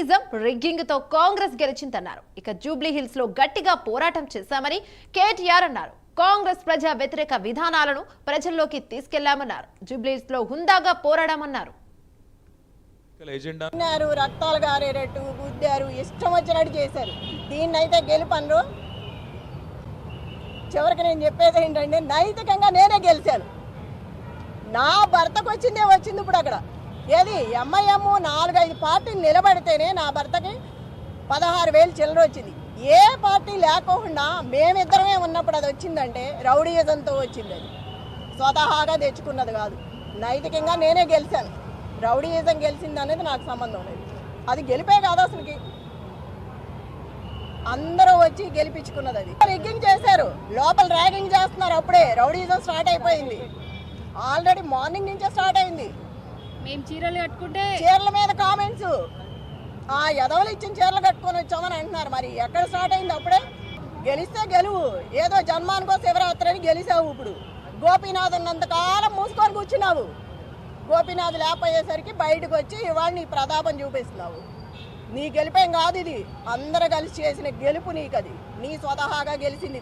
Rowdyism rigging తో కాంగ్రెస్ గెలిచిందన్నారు. ఇక Jubilee hills లో గట్టిగా పోరాటం చేశామని కేటీఆర్ అన్నారు. కాంగ్రెస్ ప్రజా వ్యతిరేక విధానాలను ప్రజల్లోకి తీసుకెళ్లామన్నారు. జూబ్లీ హిల్స్ లో హుందాగా పోరాడామన్నారు. రక్తాలు గారేటట్టు గుద్దారు, ఇష్టం వచ్చినట్టు చేశారు. దీన్నైతే గెలుపన్ను. చివరికి నేను చెప్పేది ఏంటంటే నైతికంగా నేనే గెలిచాను. నా భర్తకు వచ్చిందే వచ్చింది. ఇప్పుడు అక్కడ ఏది ఎంఐఎం 4-5 పార్టీలు నిలబడితేనే నా భర్తకి 16,000 చిల్లర వచ్చింది. ఏ పార్టీ లేకోకుండా మేమిద్దరమే ఉన్నప్పుడు అది వచ్చిందంటే రౌడీయిజంతో వచ్చింది. అది స్వతహాగా తెచ్చుకున్నది కాదు. నైతికంగా నేనే గెలిచాను. రౌడీయిజం గెలిచింది అనేది నాకు సంబంధం లేదు. అది గెలిపే కాదు, అసలుకి అందరూ వచ్చి గెలిపించుకున్నది. అది రిగ్గింగ్ చేశారు, లోపల ర్యాగింగ్ చేస్తున్నారు. అప్పుడే రౌడీయిజం స్టార్ట్ అయిపోయింది. ఆల్రెడీ మార్నింగ్ నుంచే స్టార్ట్ అయింది. మేము చీరలు కట్టుకుంటే చీరల మీద కామెంట్స్, ఆ ఎదవలు ఇచ్చిన చీరలు కట్టుకొని వచ్చామని అంటున్నారు. మరి ఎక్కడ స్టార్ట్ అయింది? అప్పుడే గెలిస్తే గెలువు, ఏదో జన్మానికో శివరాత్రి అని గెలిచావు. ఇప్పుడు గోపీనాథ్ ఉన్నంతకాలం మూసుకొని కూర్చున్నావు. గోపీనాథ్ లేకపోయేసరికి బయటకు వచ్చి ఇవాళ నీ ప్రతాపం చూపిస్తున్నావు. నీ గెలిపేం కాదు ఇది, అందరూ కలిసి చేసిన గెలుపు నీకు. అది నీ స్వతహాగా గెలిచింది.